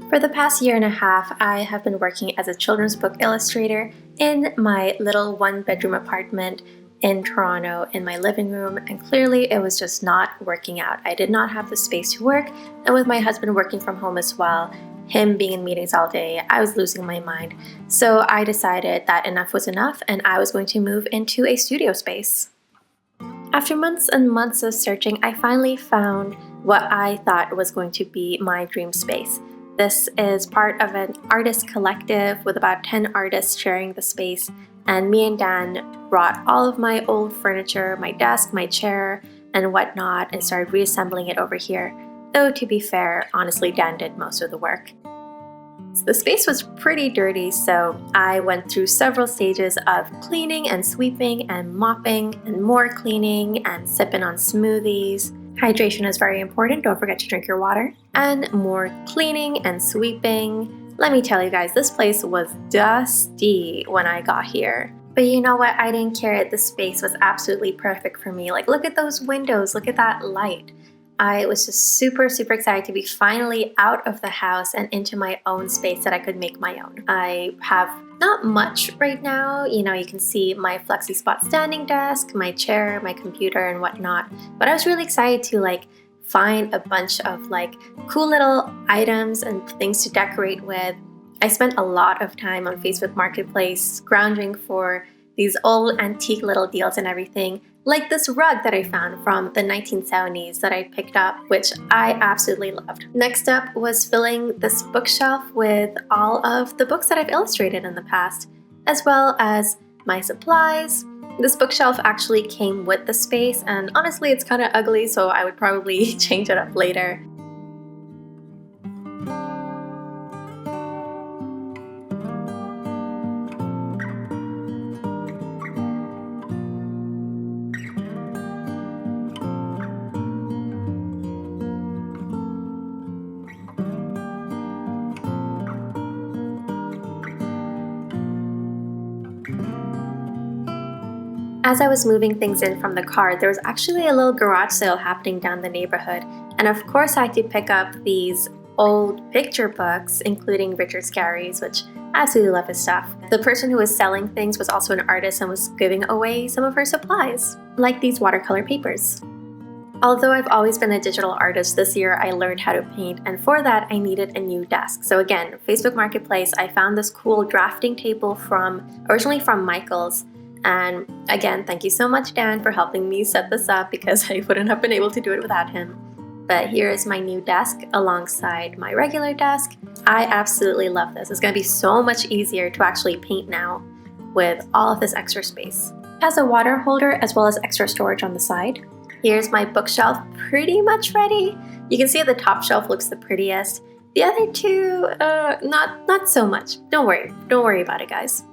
For the past year and a half, I have been working as a children's book illustrator in my little one-bedroom apartment in Toronto in my living room, and clearly it was just not working out. I did not have the space to work, and with my husband working from home as well, him being in meetings all day, I was losing my mind. So I decided that enough was enough and I was going to move into a studio space. After months and months of searching, I finally found what I thought was going to be my dream space. This is part of an artist collective with about 10 artists sharing the space, and me and Dan brought all of my old furniture, my desk, my chair, and whatnot, and started reassembling it over here. Though to be fair, honestly, Dan did most of the work. The space was pretty dirty, so I went through several stages of cleaning and sweeping and mopping and more cleaning and sipping on smoothies. Hydration is very important, don't forget to drink your water. And more cleaning and sweeping. Let me tell you guys, this place was dusty when I got here. But you know what, I didn't care. The space was absolutely perfect for me. Like, look at those windows, look at that light. I was just super excited to be finally out of the house and into my own space that I could make my own. I have not much right now. You know, you can see my flexi spot standing desk, my chair, my computer and whatnot. But I was really excited to find a bunch of cool little items and things to decorate with. I spent a lot of time on Facebook Marketplace scrounging for these old antique little deals and everything, like this rug that I found from the 1970s that I picked up, which I absolutely loved. Next up was filling this bookshelf with all of the books that I've illustrated in the past, as well as my supplies. This bookshelf actually came with the space, and honestly it's kind of ugly, so I would probably change it up later. As I was moving things in from the car, there was actually a little garage sale happening down the neighborhood, and of course I had to pick up these old picture books, including Richard Scarry's, which I absolutely love his stuff. The person who was selling things was also an artist and was giving away some of her supplies, like these watercolor papers. Although I've always been a digital artist, this year I learned how to paint, and for that I needed a new desk. So again, Facebook Marketplace, I found this cool drafting table originally from Michael's. And again, thank you so much, Dan, for helping me set this up because I wouldn't have been able to do it without him. But here is my new desk alongside my regular desk. I absolutely love this. It's going to be so much easier to actually paint now with all of this extra space. It has a water holder as well as extra storage on the side. Here's my bookshelf, pretty much ready. You can see the top shelf looks the prettiest. The other two, not so much. Don't worry about it, guys.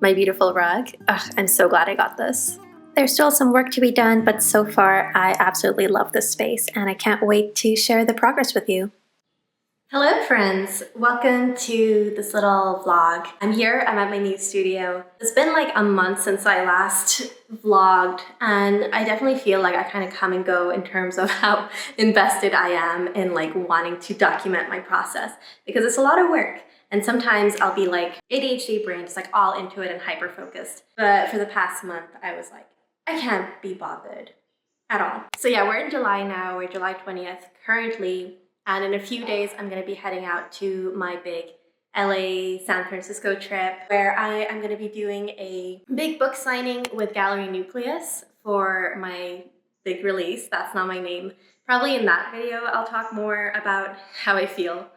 My beautiful rug. Ugh, I'm so glad I got this. There's still some work to be done, but so far I absolutely love this space and I can't wait to share the progress with you. Hello friends, welcome to this little vlog. I'm at my new studio. It's been like a month since I last vlogged, and I definitely feel like I kind of come and go in terms of how invested I am in wanting to document my process, because it's a lot of work. And sometimes I'll be ADHD brain, just all into it and hyper focused. But for the past month, I was like, I can't be bothered at all. So yeah, we're in July now, we're July 20th currently. And in a few days, I'm gonna be heading out to my big LA San Francisco trip where I am gonna be doing a big book signing with Gallery Nucleus for my big release. That's not my name. Probably in that video, I'll talk more about how I feel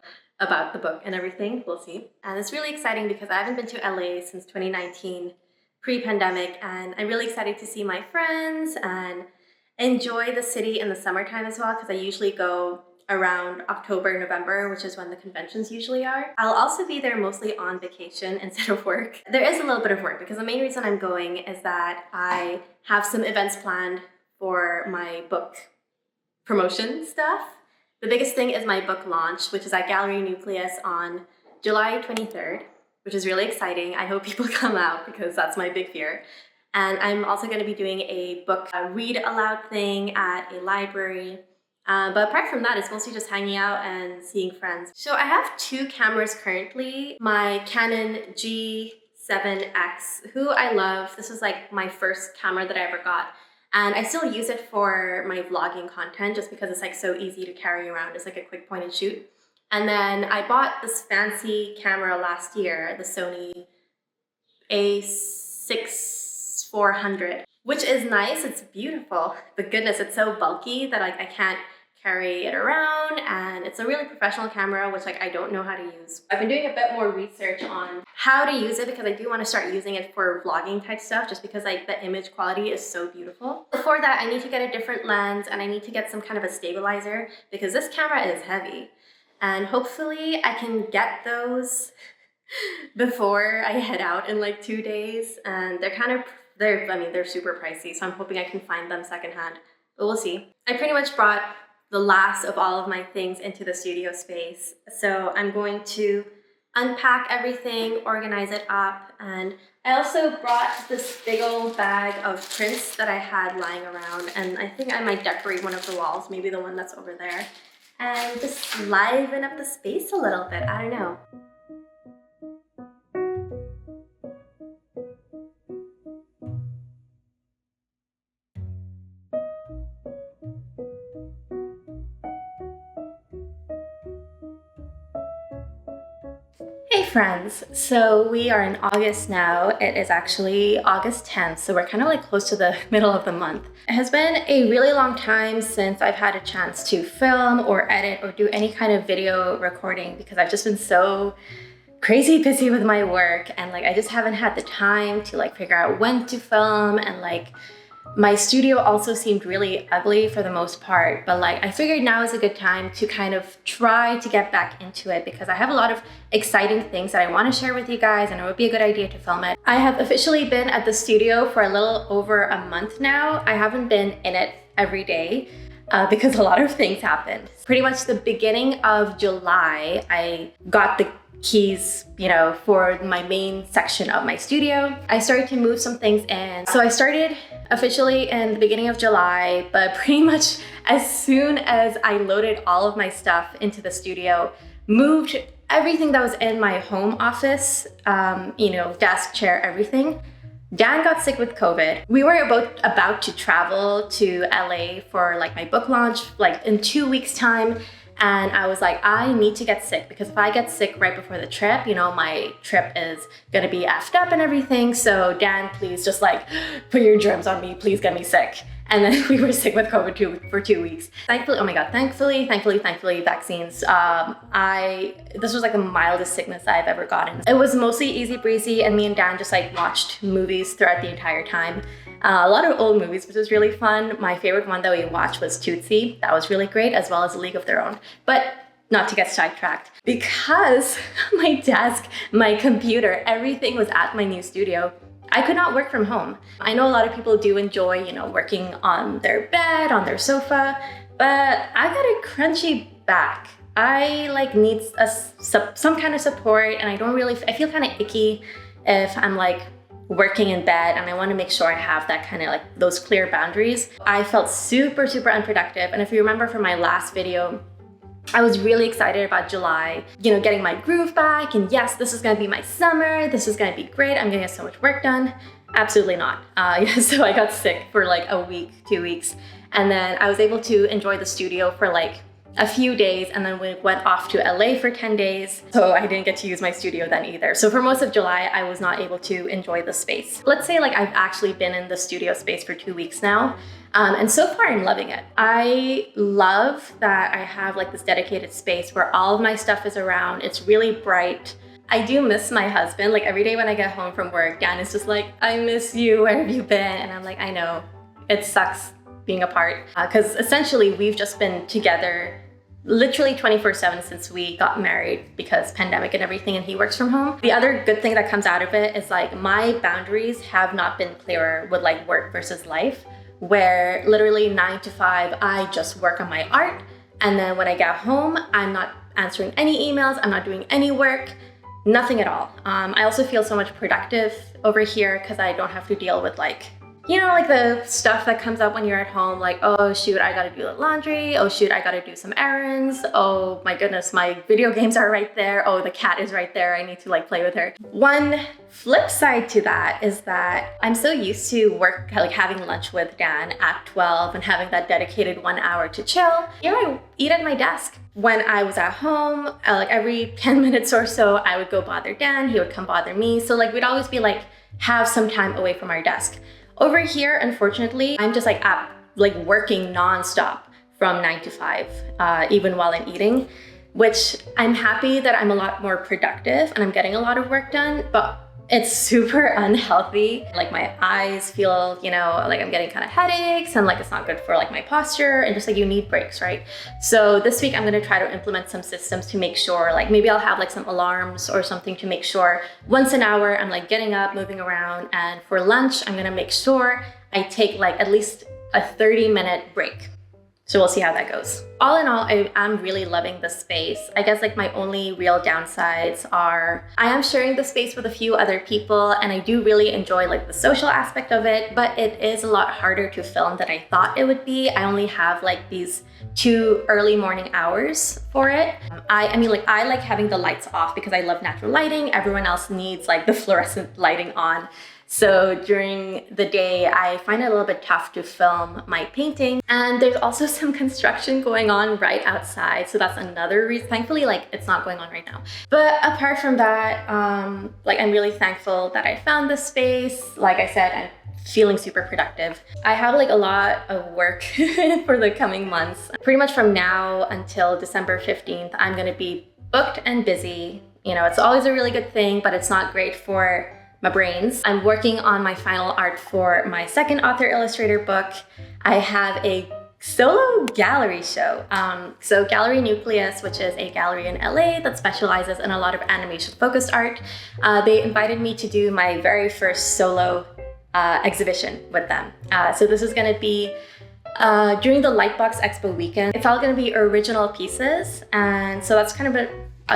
about the book and everything. We'll see. And it's really exciting because I haven't been to LA since 2019, pre-pandemic, and I'm really excited to see my friends and enjoy the city in the summertime as well, because I usually go around October, November, which is when the conventions usually are. I'll also be there mostly on vacation instead of work. There is a little bit of work because the main reason I'm going is that I have some events planned for my book promotion stuff. The biggest thing is my book launch, which is at Gallery Nucleus on July 23rd, which is really exciting. I hope people come out because that's my big fear. And I'm also going to be doing a book read aloud thing at a library But apart from that, it's mostly just hanging out and seeing friends. So I have two cameras currently. My Canon G7X, who I love. This was like my first camera that I ever got. And I still use it for my vlogging content just because it's like so easy to carry around. It's like a quick point and shoot. And then I bought this fancy camera last year, the Sony A6400, which is nice. It's beautiful. But goodness, it's so bulky that like I can't carry it around, and it's a really professional camera, which like I don't know how to use. I've been doing a bit more research on how to use it because I do want to start using it for vlogging type stuff, just because like the image quality is so beautiful. Before that, I need to get a different lens, and I need to get some kind of a stabilizer because this camera is heavy, and hopefully I can get those before I head out in like 2 days. And they're super pricey, so I'm hoping I can find them secondhand, but we'll see. I pretty much brought the last of all of my things into the studio space. So I'm going to unpack everything, organize it up, and I also brought this big old bag of prints that I had lying around, and I think I might decorate one of the walls, maybe the one that's over there, and just liven up the space a little bit. I don't know. Hey friends, so we are in August now. It is actually August 10th, so we're kind of like close to the middle of the month. It has been a really long time since I've had a chance to film or edit or do any kind of video recording because I've just been so crazy busy with my work, and like I just haven't had the time to like figure out when to film, and like my studio also seemed really ugly for the most part, but like I figured now is a good time to kind of try to get back into it because I have a lot of exciting things that I want to share with you guys, and it would be a good idea to film it. I have officially been at the studio for a little over a month now. I haven't been in it every day because a lot of things happened. Pretty much the beginning of July, I got the keys, for my main section of my studio. I started to move some things in. So I started officially in the beginning of July, but pretty much as soon as I loaded all of my stuff into the studio, moved everything that was in my home office, desk, chair, everything, Dan got sick with COVID. We were about to travel to LA for like my book launch, like in 2 weeks time. And I was like, I need to get sick because if I get sick right before the trip, my trip is gonna be effed up and everything. So Dan, please just like put your germs on me, please get me sick. And then we were sick with COVID for 2 weeks. Thankfully, oh my God, thankfully, vaccines. This was like the mildest sickness I've ever gotten. It was mostly easy breezy, and me and Dan just like watched movies throughout the entire time. A lot of old movies, which was really fun. My favorite one that we watched was Tootsie. That was really great, as well as League of Their Own. But not to get sidetracked, because my desk, my computer, everything was at my new studio, I could not work from home. I know a lot of people do enjoy, working on their bed, on their sofa, but I got a crunchy back. I like need some kind of support, and I feel kind of icky if I'm like working in bed, and I want to make sure I have that kind of like those clear boundaries. I felt super, super unproductive. And if you remember from my last video, I was really excited about July, getting my groove back, and yes, this is gonna be my summer, this is gonna be great, I'm gonna get so much work done. Absolutely not. So I got sick for like a week, 2 weeks, and then I was able to enjoy the studio for like a few days, and then we went off to LA for 10 days. So I didn't get to use my studio then either. So for most of July, I was not able to enjoy the space. Let's say like I've actually been in the studio space for 2 weeks now. And so far I'm loving it. I love that I have like this dedicated space where all of my stuff is around. It's really bright. I do miss my husband. Like every day when I get home from work, Dan is just like, I miss you, where have you been? And I'm like, I know, it sucks being apart. Because essentially we've just been together literally 24/7 since we got married because pandemic and everything, and he works from home. The other good thing that comes out of it is like my boundaries have not been clearer with like work versus life, where literally 9 to 5, I just work on my art. And then when I get home, I'm not answering any emails, I'm not doing any work, nothing at all. I also feel so much productive over here because I don't have to deal with like You know, like the stuff that comes up when you're at home, like, oh shoot, I gotta do the laundry. Oh shoot, I gotta do some errands. Oh my goodness, my video games are right there. Oh, the cat is right there. I need to like play with her. One flip side to that is that I'm so used to like having lunch with Dan at 12 and having that dedicated 1 hour to chill. Here I eat at my desk. When I was at home, like every 10 minutes or so, I would go bother Dan. He would come bother me. So like we'd always be like, have some time away from our desk. Over here, unfortunately, I'm just like working nonstop from 9 to 5, even while I'm eating, which I'm happy that I'm a lot more productive and I'm getting a lot of work done, but it's super unhealthy. Like my eyes feel, you know, like I'm getting kind of headaches and like it's not good for like my posture and just like you need breaks, right? So this week I'm gonna try to implement some systems to make sure, like maybe I'll have like some alarms or something to make sure once an hour I'm like getting up, moving around, and for lunch I'm gonna make sure I take like at least a 30-minute break. So we'll see how that goes. All in all, I'm really loving the space. I guess like my only real downsides are I am sharing the space with a few other people and I do really enjoy like the social aspect of it, but it is a lot harder to film than I thought it would be. I only have like these 2 early morning hours for it. I mean, like I like having the lights off because I love natural lighting. Everyone else needs like the fluorescent lighting on. So during the day, I find it a little bit tough to film my painting. And there's also some construction going on right outside. So that's another reason. Thankfully, like it's not going on right now. But apart from that, like I'm really thankful that I found this space. Like I said, I'm feeling super productive. I have like a lot of work for the coming months. Pretty much from now until December 15th, I'm gonna be booked and busy. You know, it's always a really good thing, but it's not great for my brains. I'm working on my final art for my second author illustrator book. I have a solo gallery show. So Gallery Nucleus, which is a gallery in LA that specializes in a lot of animation focused art, they invited me to do my very first solo exhibition with them. So this is gonna be during the Lightbox Expo weekend. It's all gonna be original pieces. And so that's kind of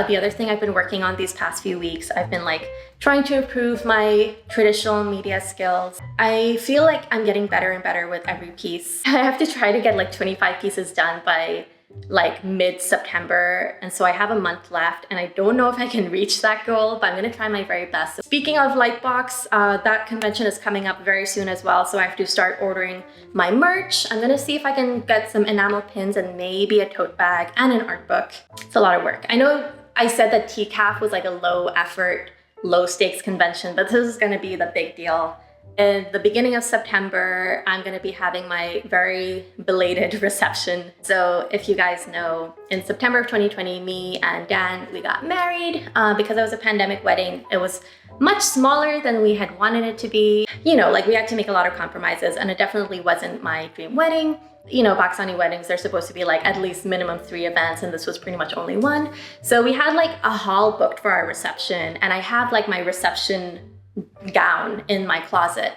the other thing I've been working on these past few weeks. I've been like trying to improve my traditional media skills. I feel like I'm getting better and better with every piece. I have to try to get like 25 pieces done by like mid-September. And so I have a month left and I don't know if I can reach that goal, but I'm gonna try my very best. Speaking of Lightbox, that convention is coming up very soon as well. So I have to start ordering my merch. I'm gonna see if I can get some enamel pins and maybe a tote bag and an art book. It's a lot of work. I know I said that TCAF was like a low effort, low stakes convention, but this is gonna be the big deal. In the beginning of September, I'm gonna be having my very belated reception. So if you guys know, in September of 2020, me and Dan, we got married because it was a pandemic wedding. It was much smaller than we had wanted it to be. You know, like we had to make a lot of compromises and it definitely wasn't my dream wedding. You know, Pakistani weddings, they're supposed to be like at least minimum 3 events and this was pretty much only 1. So we had like a hall booked for our reception and I have like my reception gown in my closet.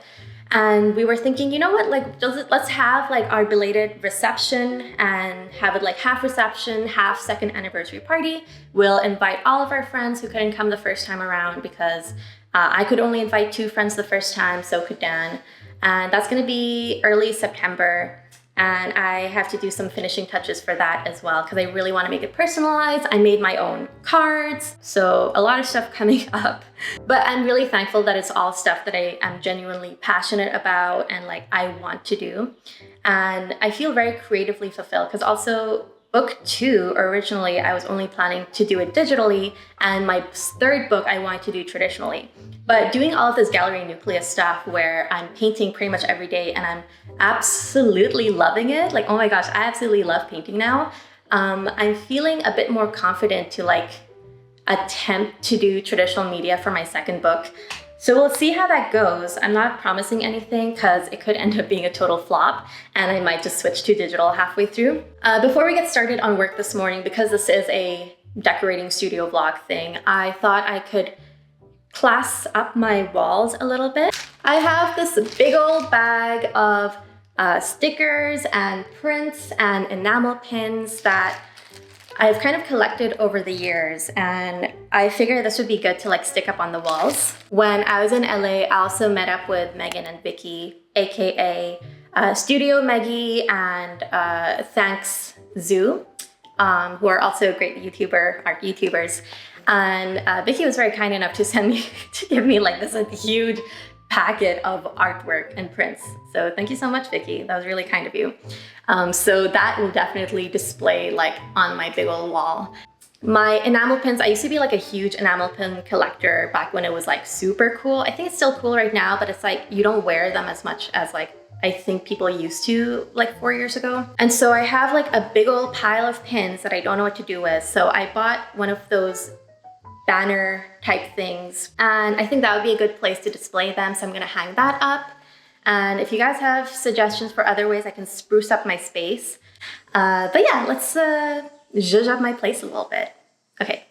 And we were thinking, you know what, like let's have like our belated reception and have it like half reception, half second anniversary party. We'll invite all of our friends who couldn't come the first time around because I could only invite 2 friends the first time, so could Dan. And that's gonna be early September. And I have to do some finishing touches for that as well because I really want to make it personalized. I made my own cards, so a lot of stuff coming up. But I'm really thankful that it's all stuff that I am genuinely passionate about and like I want to do. And I feel very creatively fulfilled because also book 2, originally I was only planning to do it digitally, and my 3rd book I wanted to do traditionally. But doing all of this Gallery Nucleus stuff where I'm painting pretty much every day and I'm absolutely loving it. Like, oh my gosh, I absolutely love painting now. I'm feeling a bit more confident to like attempt to do traditional media for my 2nd book. So we'll see how that goes. I'm not promising anything because it could end up being a total flop and I might just switch to digital halfway through. Before we get started on work this morning, because this is a decorating studio vlog thing, I thought I could class up my walls a little bit. I have this big old bag of stickers and prints and enamel pins that I've kind of collected over the years, and I figured this would be good to like stick up on the walls. When I was in LA, I also met up with Megan and Vicky aka Studio Meggie and Thanks Zoo, who are also great art YouTubers. And Vicky was very kind enough to send me, to give me like this huge packet of artwork and prints. So thank you so much, Vicky. That was really kind of you. So that will definitely display like on my big old wall. My enamel pins, I used to be like a huge enamel pin collector back when it was like super cool. I think it's still cool right now, but it's like you don't wear them as much as like I think people used to like 4 years ago. And so I have like a big old pile of pins that I don't know what to do with. So I bought one of those banner type things, and I think that would be a good place to display them. So I'm gonna hang that up. And if you guys have suggestions for other ways I can spruce up my space. But yeah, let's zhuzh up my place a little bit. Okay.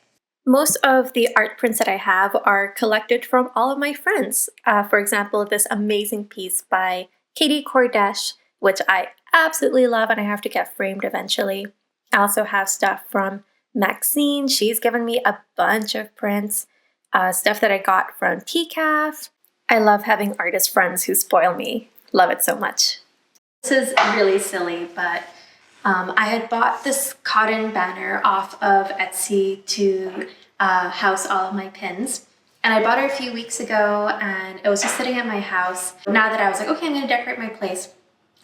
Most of the art prints that I have are collected from all of my friends. For example, this amazing piece by Katie Cordesh, which I absolutely love and I have to get framed eventually. I also have stuff from Maxine. She's given me a bunch of prints, stuff that I got from PCAF. I love having artist friends who spoil me. Love it so much. This is really silly, but I had bought this cotton banner off of Etsy to house all of my pins. And I bought it a few weeks ago and it was just sitting at my house. Now that I was like, okay, I'm gonna decorate my place,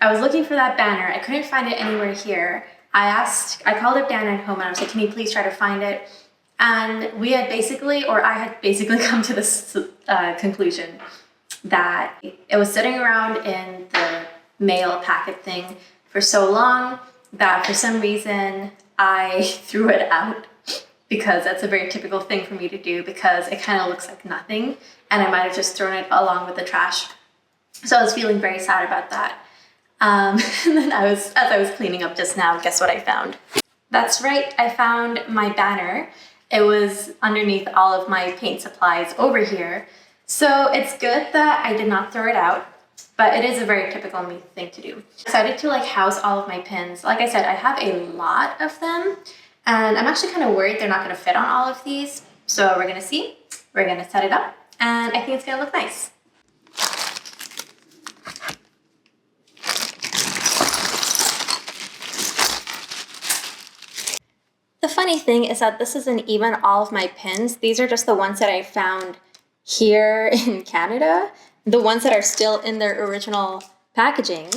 I was looking for that banner. I couldn't find it anywhere here. I called up Dan at home and I was like, can you please try to find it? And I had basically come to this conclusion that it was sitting around in the mail packet thing for so long that for some reason I threw it out, because that's a very typical thing for me to do because it kind of looks like nothing and I might have just thrown it along with the trash. So I was feeling very sad about that. And then as I was cleaning up just now, guess what I found? That's right, I found my banner. It was underneath all of my paint supplies over here. So it's good that I did not throw it out, but it is a very typical me thing to do. I'm excited to like house all of my pins. Like I said, I have a lot of them and I'm actually kind of worried they're not going to fit on all of these. So we're going to see, we're going to set it up and I think it's going to look nice. The funny thing is that this isn't even all of my pins. These are just the ones that I found here in Canada, the ones that are still in their original packaging.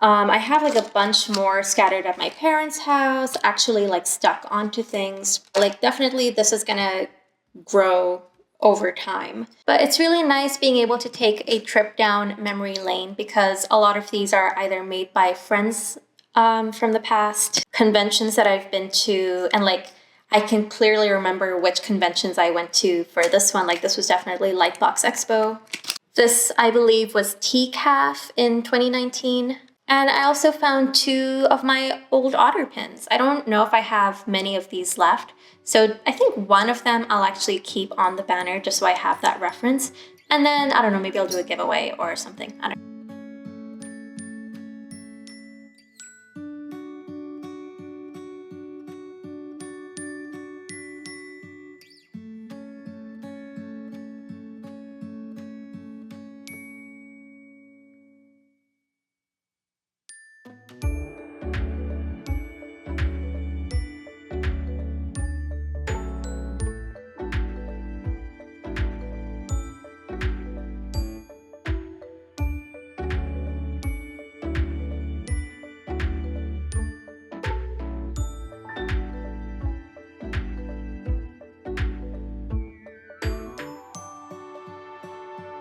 I have like a bunch more scattered at my parents' house, actually like stuck onto things. Like definitely this is gonna grow over time. But it's really nice being able to take a trip down memory lane because a lot of these are either made by friends from the past, conventions that I've been to, and like I can clearly remember which conventions I went to for this one. Like this was definitely Lightbox Expo. This, I believe, was TCAF in 2019. And I also found 2 of my old otter pins. I don't know if I have many of these left. So I think one of them I'll actually keep on the banner just so I have that reference. And then, I don't know, maybe I'll do a giveaway or something. I don't know.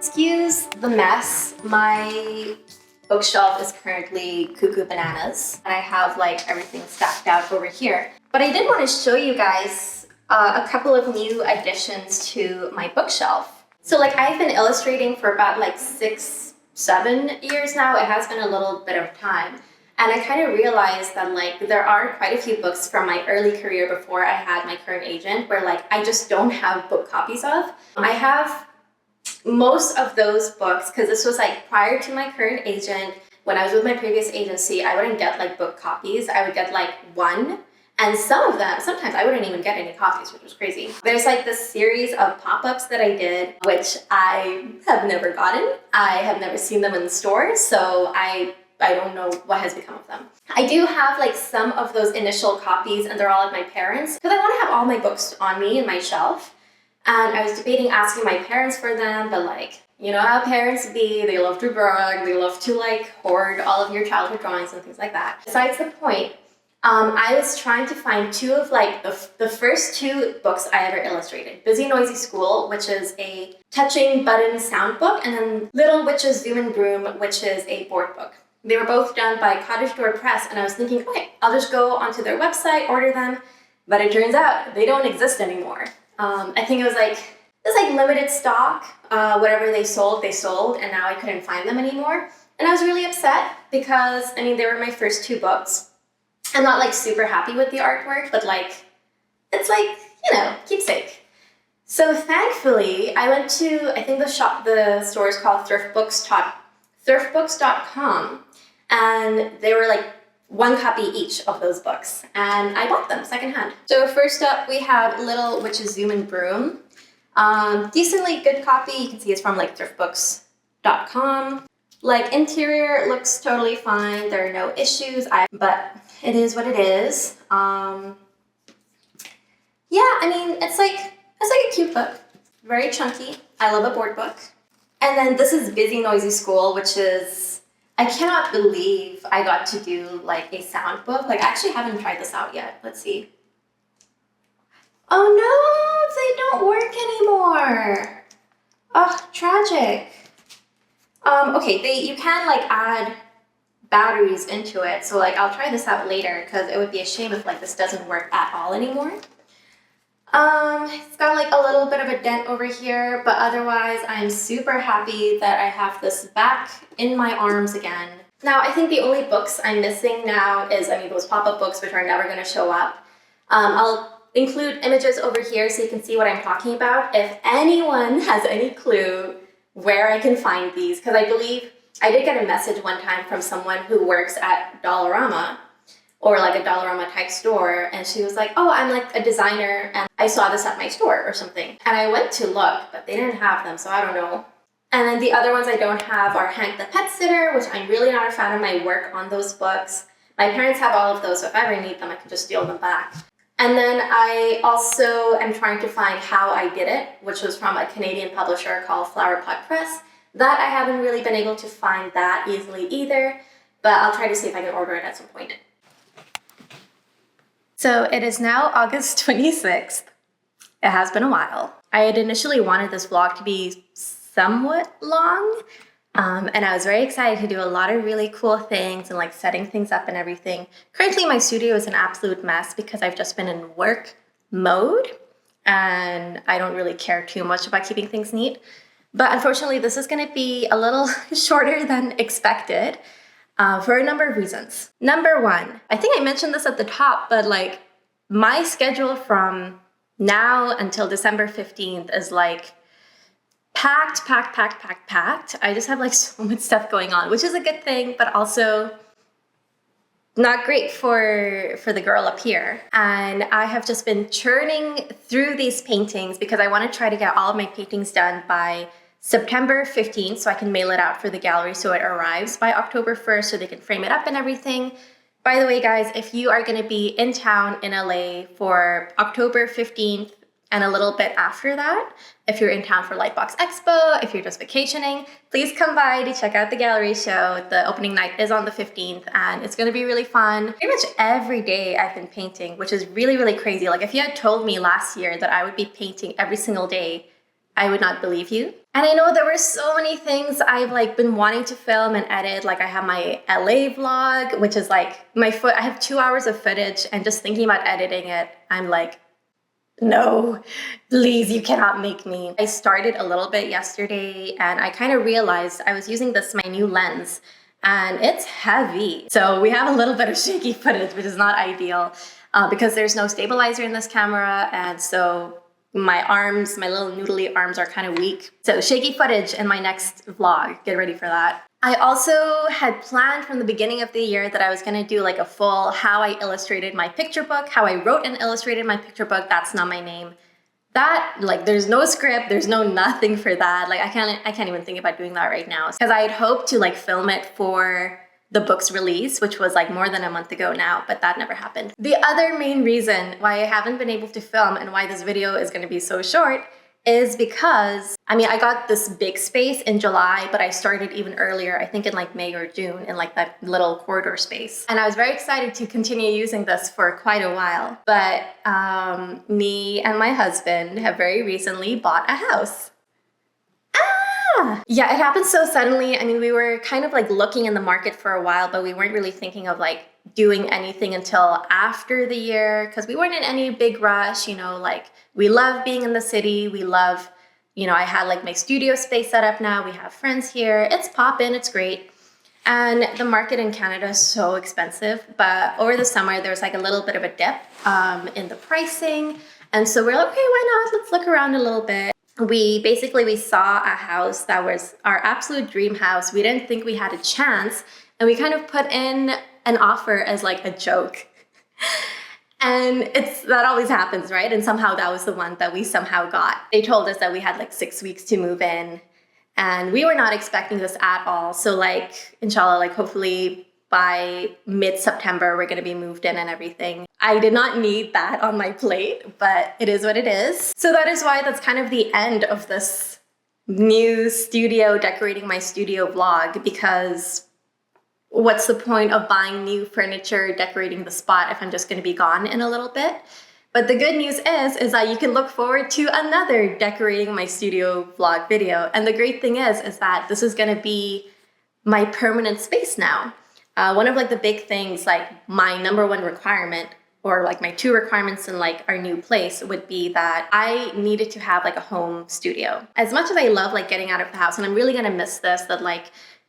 Excuse the mess. My bookshelf is currently cuckoo bananas and I have like everything stacked out over here. But I did want to show you guys a couple of new additions to my bookshelf. So like I've been illustrating for about like 6-7 years now. It has been a little bit of time. And I kind of realized that like there are quite a few books from my early career before I had my current agent where like I just don't have book copies of. I have most of those books, because this was like prior to my current agent. When I was with my previous agency, I wouldn't get like book copies. I would get like one, And sometimes I wouldn't even get any copies, which was crazy. There's like this series of pop-ups that I did, which I have never gotten. I have never seen them in the stores, so I don't know what has become of them. I do have like some of those initial copies, and they're all at my parents' because I want to have all my books on me in my shelf. And I was debating asking my parents for them, but like, you know how parents be, they love to brag, they love to like hoard all of your childhood drawings and things like that. Besides the point, I was trying to find two of like the first two books I ever illustrated. Busy Noisy School, which is a touching button sound book, and then Little Witch's Zoom and Broom, which is a board book. They were both done by Cottage Door Press, and I was thinking, okay, I'll just go onto their website, order them, but it turns out they don't exist anymore. I think it was like limited stock, whatever they sold, and now I couldn't find them anymore. And I was really upset because, I mean, they were my first two books. I'm not like super happy with the artwork, but like, it's like, you know, keepsake. So thankfully, I went to, I think the store is called thriftbooks.com, and they were like one copy each of those books, and I bought them secondhand. So first up, we have Little Witch's Zoom and Broom. Decently good copy. You can see it's from like thriftbooks.com. Like interior looks totally fine. There are no issues, but it is what it is. Yeah, I mean, it's like a cute book. Very chunky. I love a board book. And then this is Busy Noisy School, which is, I cannot believe I got to do like a sound book. Like I actually haven't tried this out yet. Let's see. Oh no, they don't work anymore. Oh, tragic. Okay, you can like add batteries into it. So like I'll try this out later because it would be a shame if like this doesn't work at all anymore. It's got like a little bit of a dent over here, but otherwise I'm super happy that I have this back in my arms again. Now I think the only books I'm missing now is, I mean, those pop-up books which are never going to show up. I'll include images over here so you can see what I'm talking about. If anyone has any clue where I can find these, because I believe I did get a message one time from someone who works at Dollarama, or like a Dollarama type store, and she was like, oh, I'm like a designer and I saw this at my store or something. And I went to look, but they didn't have them, so I don't know. And then the other ones I don't have are Hank the Pet Sitter, which I'm really not a fan of my work on those books. My parents have all of those, so if I ever need them, I can just steal them back. And then I also am trying to find How I Did It, which was from a Canadian publisher called Flower Pot Press. That I haven't really been able to find that easily either, but I'll try to see if I can order it at some point. So it is now August 26th. It has been a while. I had initially wanted this vlog to be somewhat long, and I was very excited to do a lot of really cool things and like setting things up and everything. Currently my studio is an absolute mess because I've just been in work mode and I don't really care too much about keeping things neat. But unfortunately, this is going to be a little shorter than expected. For a number of reasons. Number one, I think I mentioned this at the top, but like my schedule from now until December 15th is like packed. I just have like so much stuff going on, which is a good thing, but also not great for the girl up here. And I have just been churning through these paintings because I want to try to get all of my paintings done by September 15th, so I can mail it out for the gallery so it arrives by October 1st so they can frame it up and everything. By the way, guys, if you are going to be in town in LA for October 15th and a little bit after that, if you're in town for Lightbox Expo, if you're just vacationing, please come by to check out the gallery show. The opening night is on the 15th and it's going to be really fun. Pretty much every day I've been painting, which is really, really crazy. Like if you had told me last year that I would be painting every single day, I would not believe you. And I know there were so many things I've like been wanting to film and edit. Like I have my LA vlog, which is like I have 2 hours of footage, and just thinking about editing it, I'm like, no, please, you cannot make me. I started a little bit yesterday and I kind of realized I was using my new lens, and it's heavy. So we have a little bit of shaky footage, which is not ideal because there's no stabilizer in this camera. And so my arms, my little noodly arms are kind of weak. So shaky footage in my next vlog. Get ready for that. I also had planned from the beginning of the year that I was going to do like a full how I illustrated my picture book, how I wrote and illustrated my picture book. That's not my name. That, like, there's no script, there's no nothing for that. Like, I can't even think about doing that right now. Because I had hoped to like film it for the book's release, which was like more than a month ago now, but that never happened. The other main reason why I haven't been able to film and why this video is going to be so short is because, I mean, I got this big space in July, but I started even earlier, I think in like May or June, in like that little corridor space. And I was very excited to continue using this for quite a while. But me and my husband have very recently bought a house. Yeah, it happened so suddenly. I mean, we were kind of like looking in the market for a while, but we weren't really thinking of like doing anything until after the year because we weren't in any big rush, you know, like we love being in the city. We love, you know, I had like my studio space set up now. We have friends here. It's poppin', it's great. And the market in Canada is so expensive, but over the summer, there's like a little bit of a dip in the pricing. And so we're like, okay, why not? Let's look around a little bit. We saw a house that was our absolute dream house. We didn't think we had a chance. And we kind of put in an offer as like a joke. And that always happens, right? And somehow that was the one that we somehow got. They told us that we had like 6 weeks to move in. And we were not expecting this at all. So like, inshallah, like hopefully by mid-September, we're gonna be moved in and everything. I did not need that on my plate, but it is what it is. So that is why that's kind of the end of this new studio, decorating my studio vlog, because what's the point of buying new furniture, decorating the spot if I'm just gonna be gone in a little bit? But the good news is that you can look forward to another decorating my studio vlog video. And the great thing is that this is gonna be my permanent space now. One of like the big things, like my number one requirement, or like my 2 requirements in like our new place would be that I needed to have like a home studio. As much as I love like getting out of the house, and I'm really gonna miss this, that like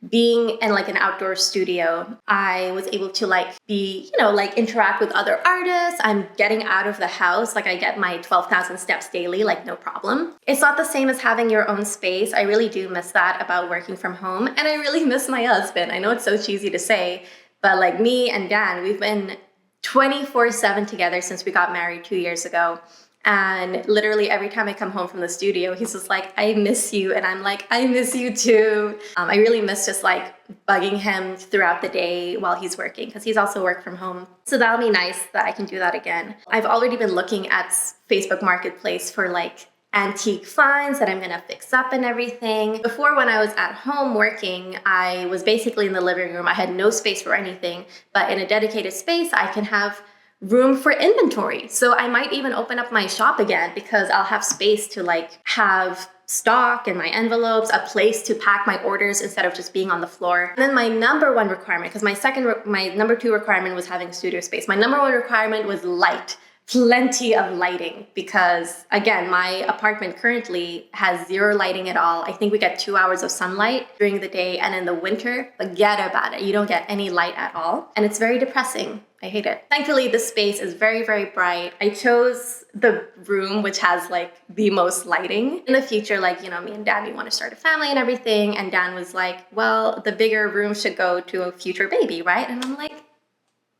being in like an outdoor studio, I was able to like be, you know, like interact with other artists. I'm getting out of the house. Like I get my 12,000 steps daily, like no problem. It's not the same as having your own space. I really do miss that about working from home. And I really miss my husband. I know it's so cheesy to say, but like me and Dan, we've been 24/7 together since we got married 2 years ago. And literally every time I come home from the studio, he's just like, I miss you. And I'm like, I miss you too. I really miss just like bugging him throughout the day while he's working, because he's also work from home. So that'll be nice that I can do that again. I've already been looking at Facebook Marketplace for like antique finds that I'm gonna fix up and everything. Before, when I was at home working, I was basically in the living room. I had no space for anything, but in a dedicated space, I can have room for inventory. So I might even open up my shop again, because I'll have space to like have stock and my envelopes, a place to pack my orders instead of just being on the floor. And then my number one requirement, because my number 2 requirement was having studio space. My number 1 requirement was light. Plenty of lighting, because again, my apartment currently has 0 lighting at all. I think we get 2 hours of sunlight during the day, and in the winter, forget about it. You don't get any light at all. And it's very depressing. I hate it. Thankfully, the space is very, very bright. I chose the room which has like the most lighting. In the future, like, you know, me and Dan, we want to start a family and everything. And Dan was like, well, the bigger room should go to a future baby, right? And I'm like,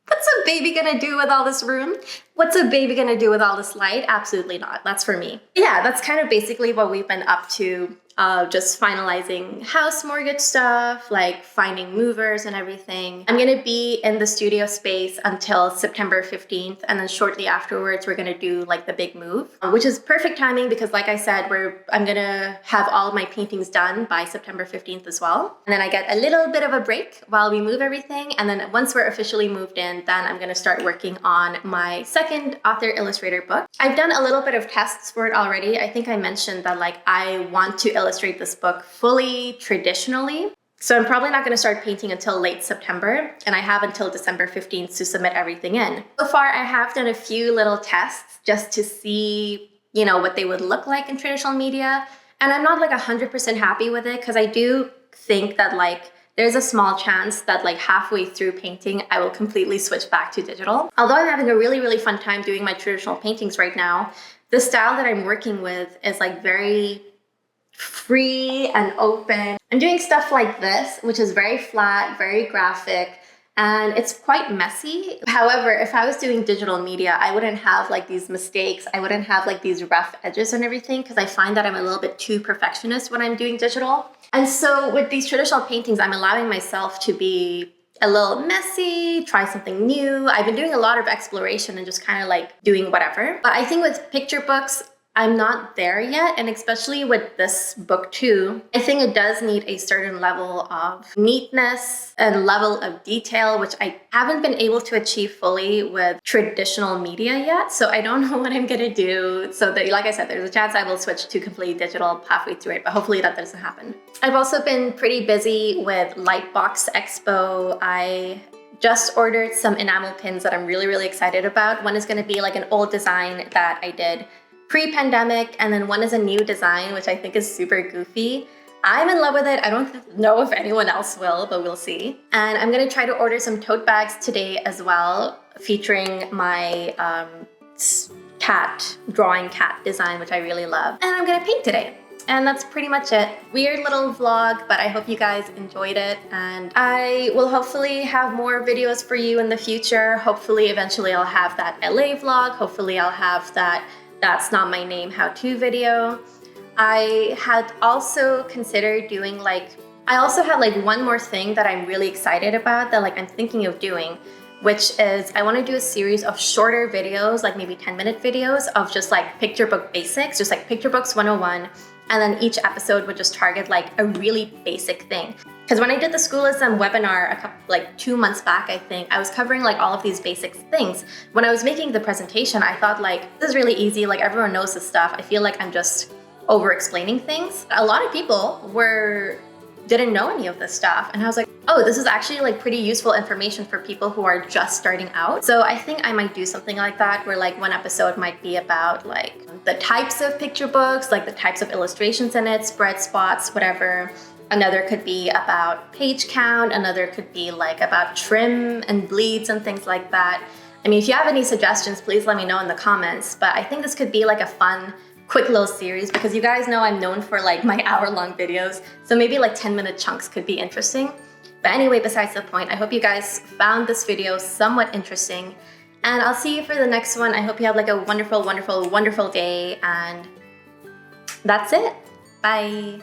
what's a baby gonna do with all this room? What's a baby gonna do with all this light? Absolutely not. That's for me. Yeah, that's kind of basically what we've been up to. Just finalizing house mortgage stuff, like finding movers and everything. I'm gonna be in the studio space until September 15th, and then shortly afterwards, we're gonna do like the big move, which is perfect timing because, like I said, I'm gonna have all of my paintings done by September 15th as well. And then I get a little bit of a break while we move everything. And then once we're officially moved in, then I'm gonna start working on my second author illustrator book. I've done a little bit of tests for it already. I think I mentioned that like I want to illustrate this book fully traditionally. So I'm probably not going to start painting until late September, and I have until December 15th to submit everything in. So far, I have done a few little tests just to see, you know, what they would look like in traditional media. And I'm not like 100% happy with it, because I do think that like there's a small chance that like halfway through painting, I will completely switch back to digital. Although I'm having a really, really fun time doing my traditional paintings right now, the style that I'm working with is like very free and open. I'm doing stuff like this, which is very flat, very graphic, and it's quite messy. However, if I was doing digital media, I wouldn't have like these mistakes. I wouldn't have like these rough edges and everything, because I find that I'm a little bit too perfectionist when I'm doing digital. And so with these traditional paintings, I'm allowing myself to be a little messy, try something new. I've been doing a lot of exploration and just kind of like doing whatever. But I think with picture books, I'm not there yet, and especially with this book too, I think it does need a certain level of neatness and level of detail, which I haven't been able to achieve fully with traditional media yet. So I don't know what I'm gonna do. So that, like I said, there's a chance I will switch to completely digital halfway through it, but hopefully that doesn't happen. I've also been pretty busy with Lightbox Expo. I just ordered some enamel pins that I'm really excited about. One is gonna be like an old design that I did pre-pandemic, and then one is a new design, which I think is super goofy. I'm in love with it. I don't know if anyone else will, but we'll see. And I'm gonna try to order some tote bags today as well, featuring my drawing cat design, which I really love. And I'm gonna paint today. And that's pretty much it. Weird little vlog, but I hope you guys enjoyed it. And I will hopefully have more videos for you in the future. Hopefully, eventually I'll have that LA vlog. Hopefully I'll have that That's Not My Name how-to video. I had also considered doing I also have one more thing that I'm really excited about that I'm thinking of doing, which is I want to do a series of shorter videos, maybe 10-minute videos of just picture book basics, just picture books 101. And then each episode would just target a really basic thing. Because when I did the Schoolism webinar 2 months back, I think, I was covering all of these basic things. When I was making the presentation, I thought this is really easy, everyone knows this stuff. I feel like I'm just over-explaining things. A lot of people didn't know any of this stuff. And I was like, oh, this is actually pretty useful information for people who are just starting out. So I think I might do something like that, where one episode might be about the types of picture books, the types of illustrations in it, spread spots, whatever. Another could be about page count. Another could be about trim and bleeds and things like that. I mean, if you have any suggestions, please let me know in the comments. But I think this could be a fun, quick little series, because you guys know I'm known for my hour-long videos. So maybe 10-minute chunks could be interesting. But anyway, besides the point, I hope you guys found this video somewhat interesting. And I'll see you for the next one. I hope you have a wonderful day. And that's it. Bye.